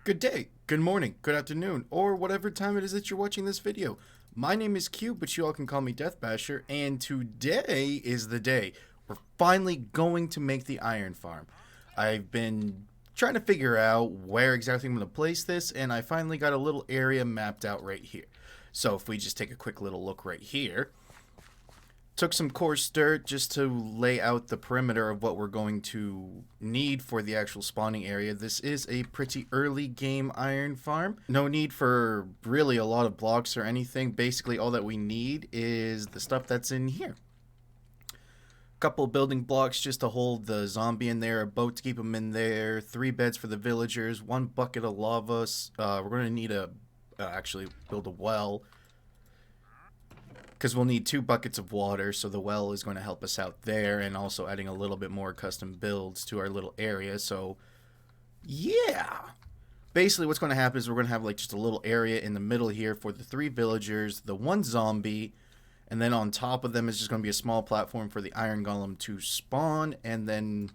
Good day, good morning, good afternoon, or whatever time it is that you're watching this video. My name is Q, but you all can call me Death Basher, and today is the day. We're finally going to make the iron farm. I've been trying to figure out where exactly I'm going to place this, and I finally got a little area mapped out right here. So if we just take a quick little look right here, took some coarse dirt just to lay out the perimeter of what we're going to need for the actual spawning area. This is a pretty early game iron farm. No need for really a lot of blocks or anything. Basically, all that we need is the stuff that's in here. Couple building blocks just to hold the zombie in there, a boat to keep him in there, 3 beds for the villagers, 1 bucket of lava. We're going to need actually build a well, because we'll need 2 buckets of water, so the well is going to help us out there, and also adding a little bit more custom builds to our little area. So yeah, basically what's going to happen is we're going to have like just a little area in the middle here for the 3 villagers, the 1 zombie, and then on top of them is just going to be a small platform for the iron golem to spawn, and then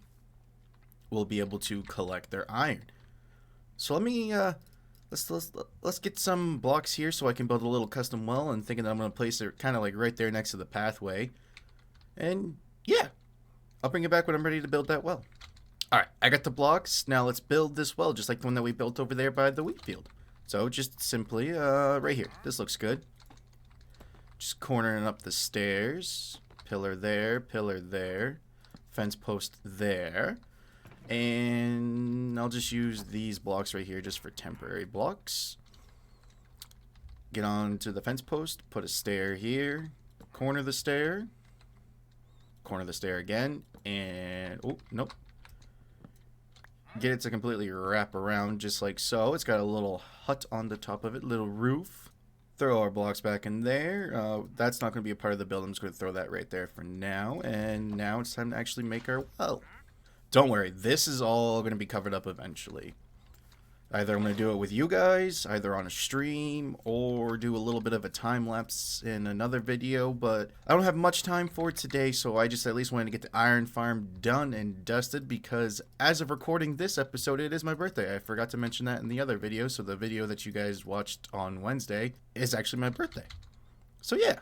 we'll be able to collect their iron. So let me let's get some blocks here so I can build a little custom well, and thinking that I'm going to place it kind of like right there next to the pathway. And yeah, I'll bring it back when I'm ready to build that well. Alright, I got the blocks. Now let's build this well just like the one that we built over there by the wheat field. So just simply right here. This looks good. Just cornering up the stairs. Pillar there, fence post there. And I'll just use these blocks right here just for temporary blocks. Get on to the fence post, put a stair here, corner the stair again, and oh, nope. Get it to completely wrap around just like so. It's got a little hut on the top of it, little roof. Throw our blocks back in there. That's not going to be a part of the build. I'm just going to throw that right there for now. And now it's time to actually make our well. Don't worry, this is all going to be covered up eventually. Either I'm going to do it with you guys, either on a stream, or do a little bit of a time lapse in another video, but I don't have much time for it today, so I just at least wanted to get the iron farm done and dusted, because as of recording this episode, it is my birthday. I forgot to mention that in the other video, so the video that you guys watched on Wednesday is actually my birthday. So yeah.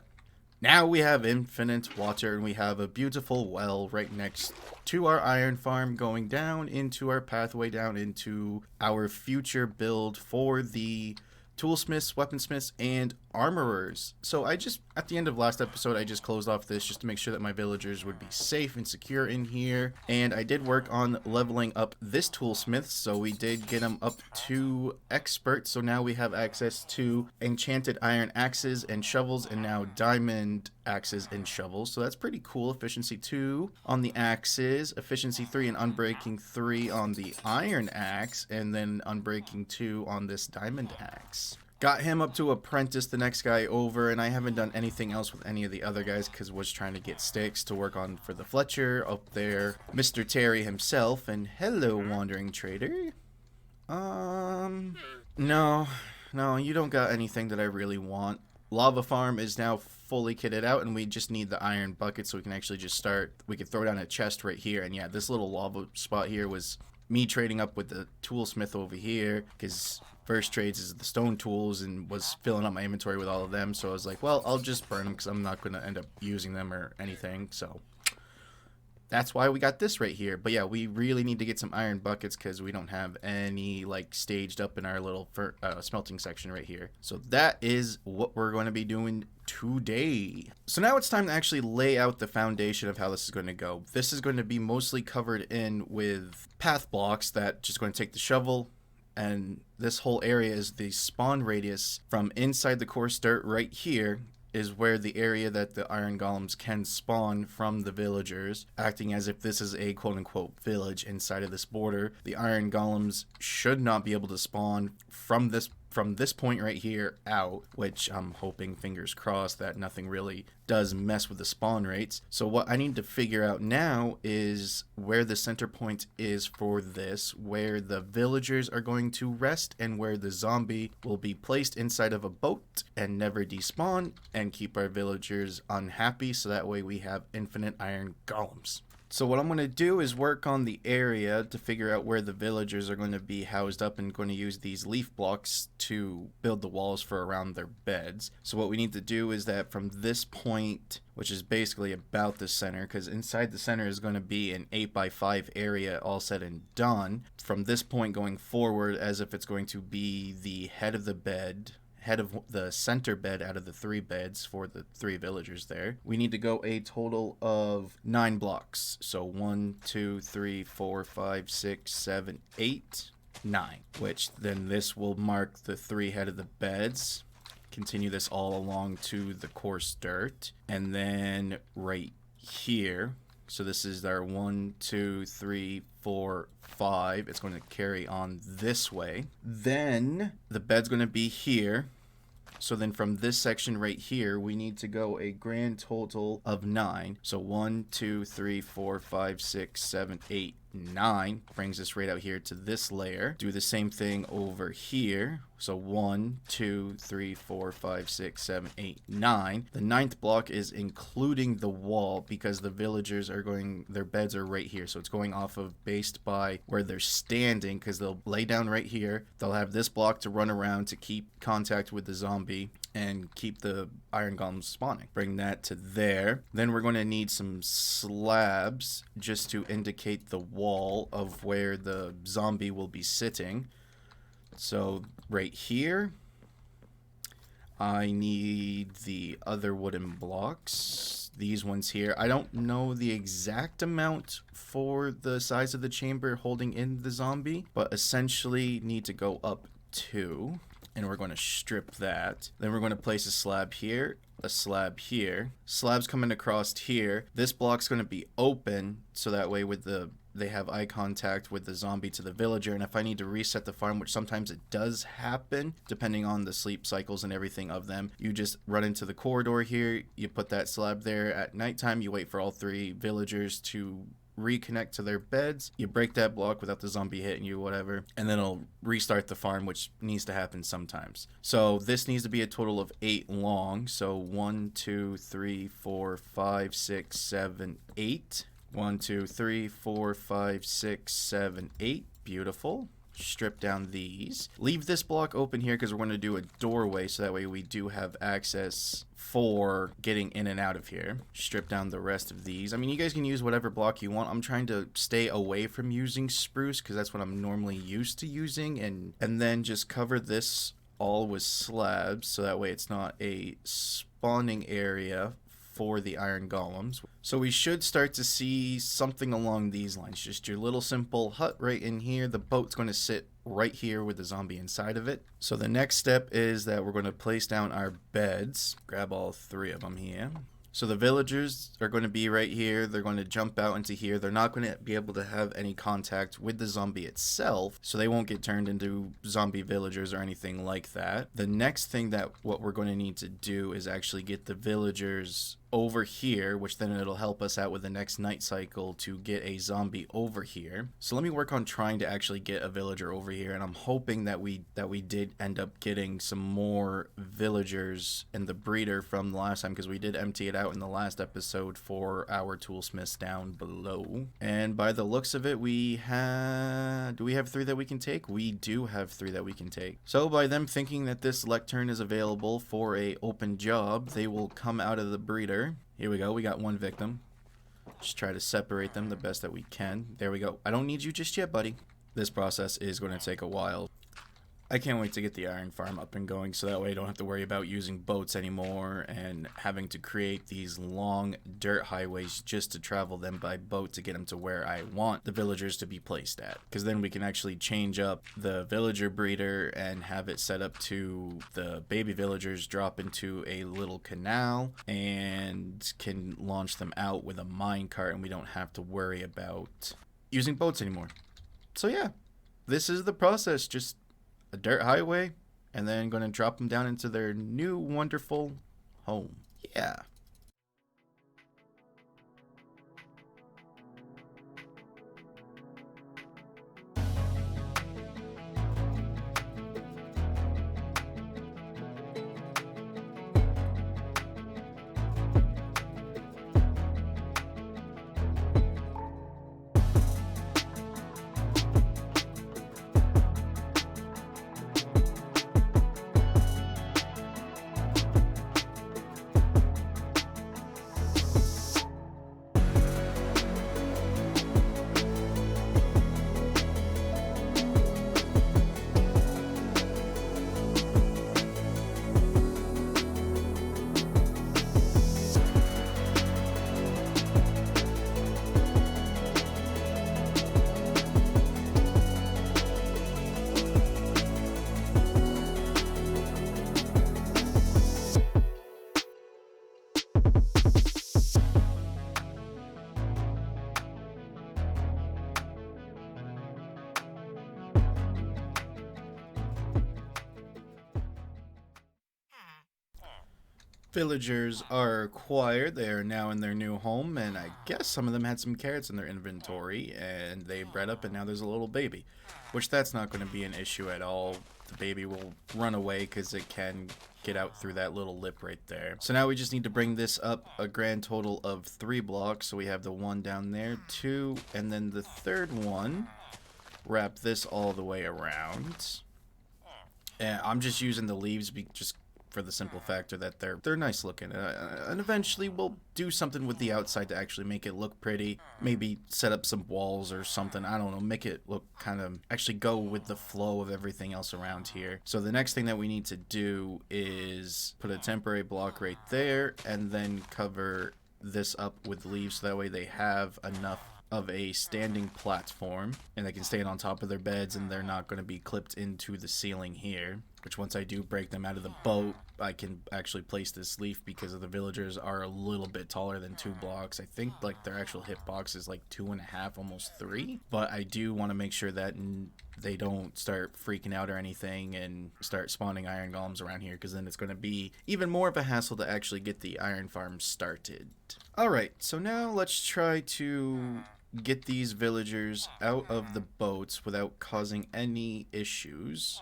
Now we have infinite water, and we have a beautiful well right next to our iron farm going down into our pathway down into our future build for the toolsmiths, weaponsmiths, and armorers. So at the end of last episode, I just closed off this just to make sure that my villagers would be safe and secure in here. And I did work on leveling up this toolsmith, so we did get him up to expert. So now we have access to enchanted iron axes and shovels, and now diamond axes and shovels. So that's pretty cool. Efficiency 2 on the axes, efficiency 3 and unbreaking 3 on the iron axe, and then unbreaking 2 on this diamond axe. Got him up to apprentice, the next guy over, and I haven't done anything else with any of the other guys because I was trying to get sticks to work on for the Fletcher up there. Mr. Terry himself, and hello, wandering trader. No, you don't got anything that I really want. Lava farm is now fully kitted out, and we just need the iron bucket so we can actually just start. We could throw down a chest right here, and yeah, this little lava spot here was me trading up with the toolsmith over here, because first trades is the stone tools, and was filling up my inventory with all of them. So I was like, well, I'll just burn them because I'm not going to end up using them or anything. So that's why we got this right here. But yeah, we really need to get some iron buckets because we don't have any like staged up in our little smelting section right here. So that is what we're going to be doing today. So now it's time to actually lay out the foundation of how this is going to go. This is going to be mostly covered in with path blocks that just going to take the shovel, and this whole area is the spawn radius from inside the coarse dirt right here is where the area that the iron golems can spawn from the villagers, acting as if this is a quote-unquote village inside of this border. The iron golems should not be able to spawn from this point right here out, which I'm hoping, fingers crossed, that nothing really does mess with the spawn rates. So what I need to figure out now is where the center point is for this, where the villagers are going to rest, and where the zombie will be placed inside of a boat and never despawn and keep our villagers unhappy, so that way we have infinite iron golems. So what I'm going to do is work on the area to figure out where the villagers are going to be housed up, and going to use these leaf blocks to build the walls for around their beds. So what we need to do is that from this point, which is basically about the center, because inside the center is going to be an 8x5 area all said and done. From this point going forward, as if it's going to be the head of the bed, head of the center bed out of the 3 beds for the 3 villagers there, we need to go a total of 9 blocks. So 1, 2, 3, 4, 5, 6, 7, 8, 9, which then this will mark the 3 head of the beds. Continue this all along to the coarse dirt, and then right here, so this is our 1, 2, 3, 4, 5. It's going to carry on this way. Then the bed's going to be here. So then from this section right here, we need to go a grand total of 9. So 1, 2, 3, 4, 5, 6, 7, 8, 9. Brings us right out here to this layer. Do the same thing over here. So 1, 2, 3, 4, 5, 6, 7, 8, 9. The 9th block is including the wall because the villagers are going, their beds are right here. So it's going off of based by where they're standing, because they'll lay down right here. They'll have this block to run around to keep contact with the zombie and keep the iron golems spawning. Bring that to there. Then we're going to need some slabs just to indicate the wall of where the zombie will be sitting. So right here, I need the other wooden blocks. These ones here. I don't know the exact amount for the size of the chamber holding in the zombie, but essentially need to go up 2. And we're going to strip that. Then we're going to place a slab here, a slab here. Slabs coming across here. This block's going to be open, so that way with they have eye contact with the zombie to the villager. And if I need to reset the farm, which sometimes it does happen, depending on the sleep cycles and everything of them, you just run into the corridor here, you put that slab there. At nighttime, you wait for all 3 villagers to reconnect to their beds, you break that block without the zombie hitting you, whatever, and then it'll restart the farm, which needs to happen sometimes. So this needs to be a total of 8 long. So 1, 2, 3, 4, 5, 6, 7, 8. 1, 2, 3, 4, 5, 6, 7, 8. Beautiful. Strip down these. Leave this block open here because we're going to do a doorway, so that way we do have access for getting in and out of here. Strip down the rest of these. I mean, you guys can use whatever block you want. I'm trying to stay away from using spruce because that's what I'm normally used to using, and then just cover this all with slabs so that way it's not a spawning area for the iron golems. So we should start to see something along these lines. Just your little simple hut right in here. The boat's going to sit right here with the zombie inside of it. So the next step is that we're going to place down our beds. Grab all 3 of them here. So the villagers are going to be right here. They're going to jump out into here. They're not going to be able to have any contact with the zombie itself, so they won't get turned into zombie villagers or anything like that. The next thing that what we're going to need to do is actually get the villagers over here, which then it'll help us out with the next night cycle to get a zombie over here. So let me work on trying to actually get a villager over here, and I'm hoping that we did end up getting some more villagers in the breeder from the last time, because we did empty it out in the last episode for our toolsmiths down below. And by the looks of it, do we have 3 that we can take? We do have 3 that we can take. So by them thinking that this lectern is available for a open job, they will come out of the breeder. Here we go. We got 1 victim. Just try to separate them the best that we can. There we go. I don't need you just yet, buddy. This process is going to take a while. I can't wait to get the iron farm up and going, so that way I don't have to worry about using boats anymore and having to create these long dirt highways just to travel them by boat to get them to where I want the villagers to be placed at. Because then we can actually change up the villager breeder and have it set up to the baby villagers drop into a little canal and can launch them out with a minecart, and we don't have to worry about using boats anymore. So yeah, this is the process. Just a dirt highway, and then going to drop them down into their new wonderful home. Yeah. Villagers are acquired. They are now in their new home, and I guess some of them had some carrots in their inventory, and they bred up, and now there's a little baby. Which that's not going to be an issue at all. The baby will run away because it can get out through that little lip right there. So now we just need to bring this up a grand total of 3 blocks. So we have the one down there, 2, and then the third one. Wrap this all the way around. And I'm just using the leaves just for the simple factor that they're nice looking, and eventually we'll do something with the outside to actually make it look pretty. Maybe set up some walls or something, I don't know, make it look kind of actually go with the flow of everything else around here. So the next thing that we need to do is put a temporary block right there and then cover this up with leaves so that way they have enough of a standing platform and they can stand on top of their beds and they're not going to be clipped into the ceiling here, which once I do break them out of the boat, I can actually place this leaf because the villagers are a little bit taller than 2 blocks. I think like their actual hitbox is like 2.5, almost 3, but I do want to make sure that they don't start freaking out or anything and start spawning iron golems around here, because then it's going to be even more of a hassle to actually get the iron farm started. Alright, so now let's try to get these villagers out of the boats without causing any issues.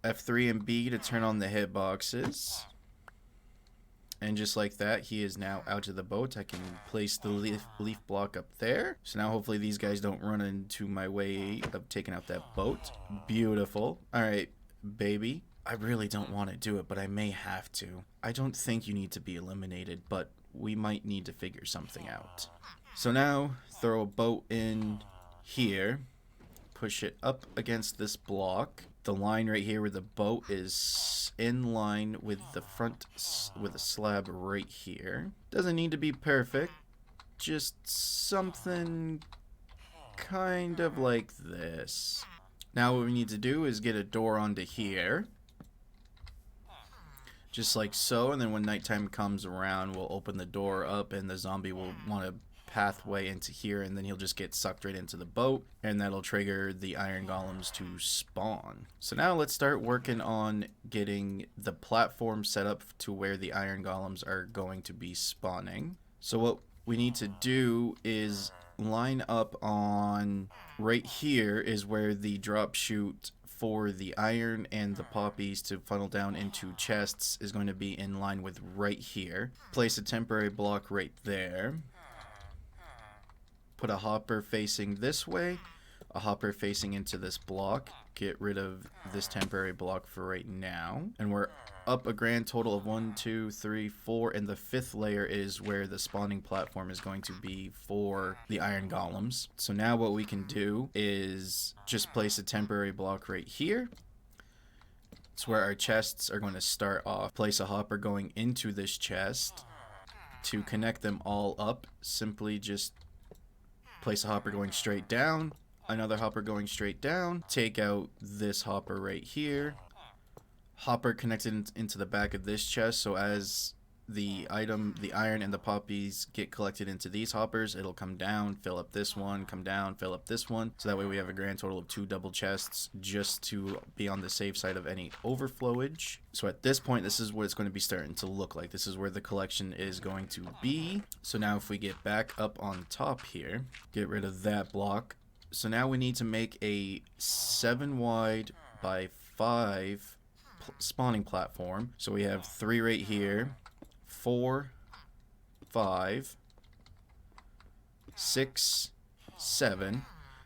F3 and B to turn on the hitboxes. And just like that, he is now out of the boat. I can place the leaf block up there. So now hopefully these guys don't run into my way of taking out that boat. Beautiful. Alright, baby. I really don't want to do it, but I may have to. I don't think you need to be eliminated, but we might need to figure something out. So now, throw a boat in here. Push it up against this block. The line right here where the boat is in line with the front, with a slab right here. Doesn't need to be perfect. Just something kind of like this. Now what we need to do is get a door onto here. Just like so, and then when nighttime comes around, we'll open the door up and the zombie will want to pathway into here, and then he'll just get sucked right into the boat, and that'll trigger the iron golems to spawn. So now let's start working on getting the platform set up to where the iron golems are going to be spawning. So what we need to do is line up on right here is where the drop chute for the iron and the poppies to funnel down into chests is going to be in line with right here. Place a temporary block right there. Put a hopper facing this way, a hopper facing into this block. Get rid of this temporary block for right now. And we're up a grand total of 1, 2, 3, 4, and the 5th layer is where the spawning platform is going to be for the iron golems. So now what we can do is just place a temporary block right here. It's where our chests are going to start off. Place a hopper going into this chest. To connect them all up, simply just place a hopper going straight down, another hopper going straight down, take out this hopper right here, hopper connected into the back of this chest, so as the iron and the poppies get collected into these hoppers, it'll come down, fill up this one, come down, fill up this one, so that way we have a grand total of 2 double chests just to be on the safe side of any overflowage. So at this point, this is what it's going to be starting to look like. This is where the collection is going to be. So now if we get back up on top here, get rid of that block. So now we need to make a 7 wide by 5 spawning platform. So we have 3 right here, 4, 5, 6, 7,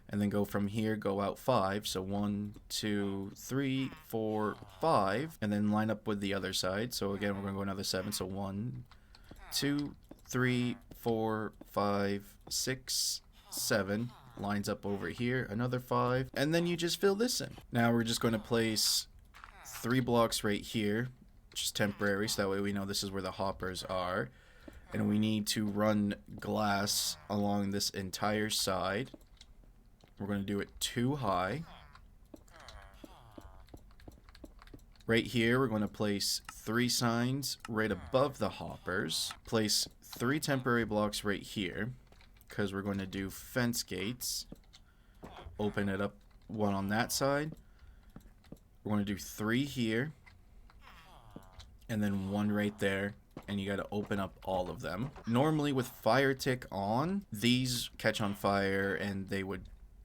and then go from here, go out 5. So 1, 2, 3, 4, 5, and then line up with the other side. So again, we're going to go another 7. So 1, 2, 3, 4, 5, 6, 7. Lines up over here, another 5, and then you just fill this in. Now we're just going to place 3 blocks right here, which is temporary, so that way we know this is where the hoppers are. And we need to run glass along this entire side. We're going to do it 2 high. Right here, we're going to place 3 signs right above the hoppers. Place 3 temporary blocks right here, because we're going to do fence gates. Open it up 1 on that side. We're going to do 3 here. and then one right there, and you got to open up all of them. Normally with fire tick on, these catch on fire and they would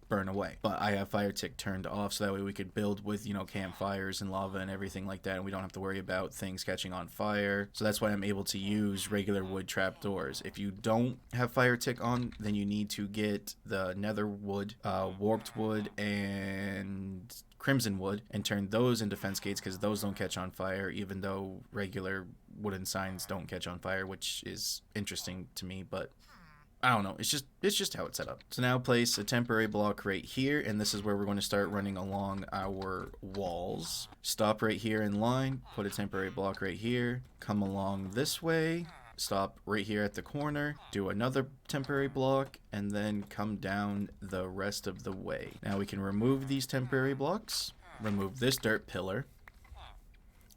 burn away, but I have fire tick turned off so that way we could build with, you know, campfires and lava and everything like that, and we don't have to worry about things catching on fire. So that's why I'm able to use regular wood trapdoors. If you don't have fire tick on, then you need to get the nether wood, warped wood, and crimson wood, and turn those into fence gates, because those don't catch on fire, even though regular wooden signs don't catch on fire, which is interesting to me, but I don't know. It's just how it's set up. So now place a temporary block right here, and this is where we're going to start running along our walls. Stop right here in line, put a temporary block right here, come along this way, stop right here at the corner, do another temporary block, and then come down the rest of the way. Now we can remove these temporary blocks, remove this dirt pillar.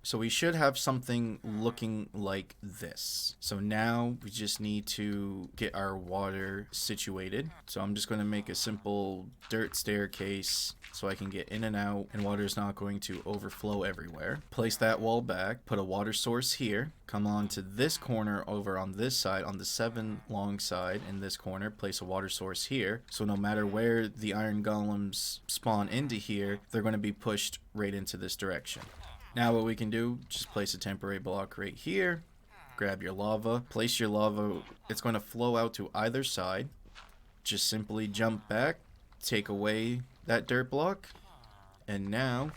So we should have something looking like this. So now we just need to get our water situated. So I'm just going to make a simple dirt staircase so I can get in and out, and water is not going to overflow everywhere. Place that wall back, put a water source here, come on to this corner over on this side, on the 7 long side in this corner, place a water source here. So no matter where the iron golems spawn into here, they're going to be pushed right into this direction. Now what we can do, just place a temporary block right here, grab your lava, place your lava, it's going to flow out to either side. Just simply jump back, take away that dirt block, and now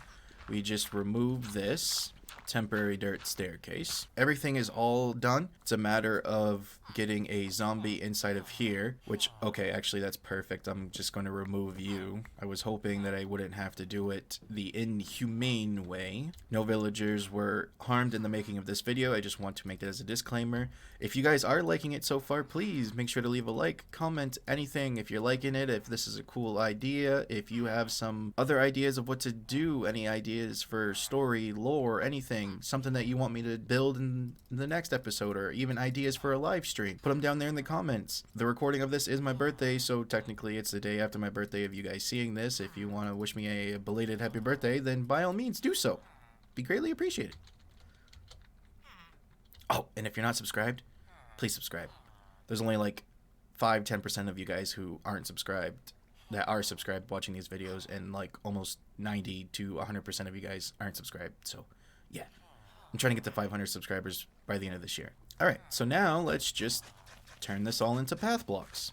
we just remove this temporary dirt staircase. Everything is all done. It's a matter of getting a zombie inside of here, which, okay, actually that's perfect. I'm just going to remove you. I was hoping that I wouldn't have to do it the inhumane way. No villagers were harmed in the making of this video. I just want to make that as a disclaimer. If you guys are liking it so far, please make sure to leave a like, comment, anything if you're liking it, if this is a cool idea, if you have some other ideas of what to do, any ideas for story, lore, anything, something that you want me to build in the next episode, or even ideas for a live stream, put them down there in the comments. The recording of this is my birthday, so technically it's the day after my birthday of you guys seeing this. If you want to wish me a belated happy birthday, then by all means do so. Be greatly appreciated. Oh, and if you're not subscribed, please subscribe. There's only like 5-10% of you guys who aren't subscribed, that are subscribed watching these videos, and like almost 90 to 100% of you guys aren't subscribed. So yeah, I'm trying to get to 500 subscribers by the end of this year. All right, so now let's just turn this all into path blocks.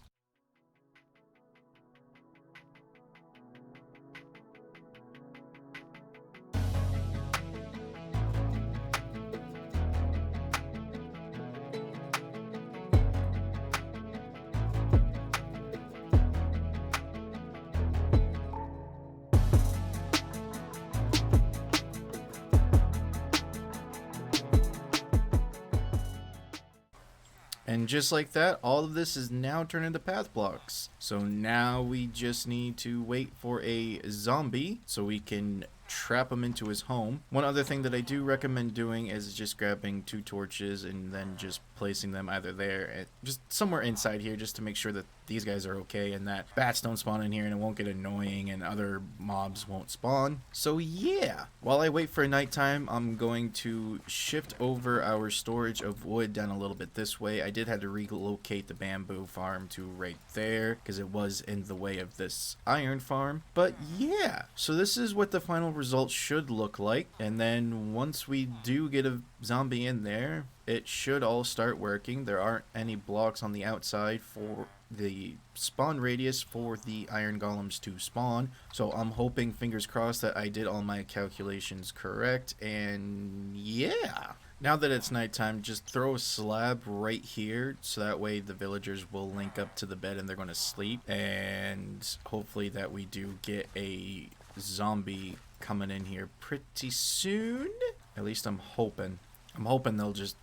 And just like that, all of this is now turned into path blocks. So now we just need to wait for a zombie so we can trap him into his home. One other thing that I do recommend doing is just grabbing 2 torches and then just placing them either there and just somewhere inside here, just to make sure that these guys are okay and that bats don't spawn in here and it won't get annoying and other mobs won't spawn. So yeah, while I wait for nighttime, I'm going to shift over our storage of wood down a little bit this way. I did have to relocate the bamboo farm to right there because it was in the way of this iron farm. But yeah, so this is what the final result should look like. And then once we do get a zombie in there, it should all start working. There aren't any blocks on the outside for the spawn radius for the iron golems to spawn, so I'm hoping, fingers crossed, that I did all my calculations correct. And yeah, now that it's nighttime, just throw a slab right here so that way the villagers will link up to the bed and they're going to sleep, and hopefully that we do get a zombie coming in here pretty soon. At least I'm hoping they'll just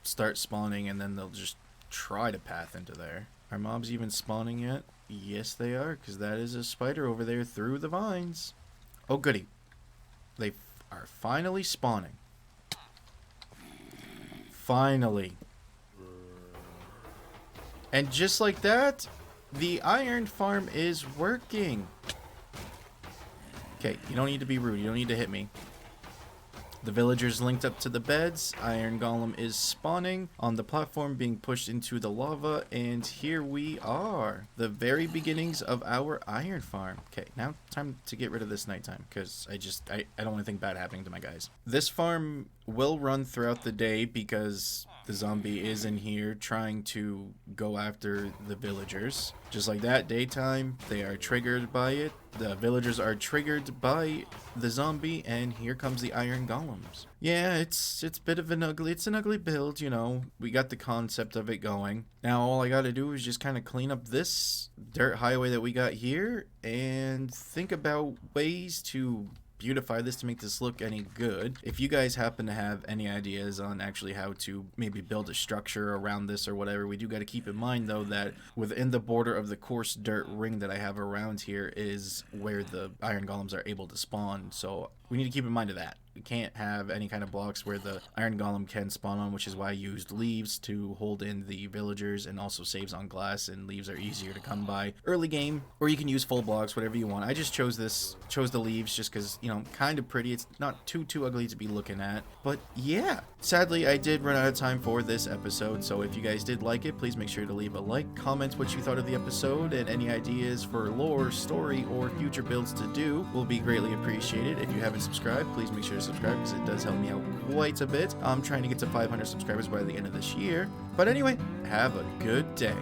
start spawning and then they'll just try to path into there. Are mobs even spawning yet? Yes, they are, because that is a spider over there through the vines. Oh, goody. They are finally spawning. Finally. And just like that, the iron farm is working. Okay, you don't need to be rude. You don't need to hit me. The villagers linked up to the beds. Iron Golem is spawning on the platform, being pushed into the lava, and here we are. The very beginnings of our iron farm. Okay, now time to get rid of this nighttime, because I don't want anything bad happening to my guys. This farm will run throughout the day because the zombie is in here trying to go after the villagers. Just like that, daytime, they are triggered by it. The villagers are triggered by the zombie, and here comes the iron golems. Yeah, it's a bit of an ugly build, you know. We got the concept of it going. Now all I gotta do is just kind of clean up this dirt highway that we got here and think about ways to beautify this to make this look any good. If you guys happen to have any ideas on actually how to maybe build a structure around this or whatever, we do got to keep in mind though that within the border of the coarse dirt ring that I have around here is where the iron golems are able to spawn, so we need to keep in mind of that. We can't have any kind of blocks where the iron golem can spawn on, which is why I used leaves to hold in the villagers, and also saves on glass, and leaves are easier to come by early game, or you can use full blocks, whatever you want. I just chose the leaves just because, you know, kind of pretty. It's not too ugly to be looking at, but yeah. Sadly, I did run out of time for this episode, so if you guys did like it, please make sure to leave a like, comment what you thought of the episode, and any ideas for lore, story, or future builds to do will be greatly appreciated. If you haven't subscribed, please make sure to subscribe because it does help me out quite a bit. I'm trying to get to 500 subscribers by the end of this year. But anyway, have a good day.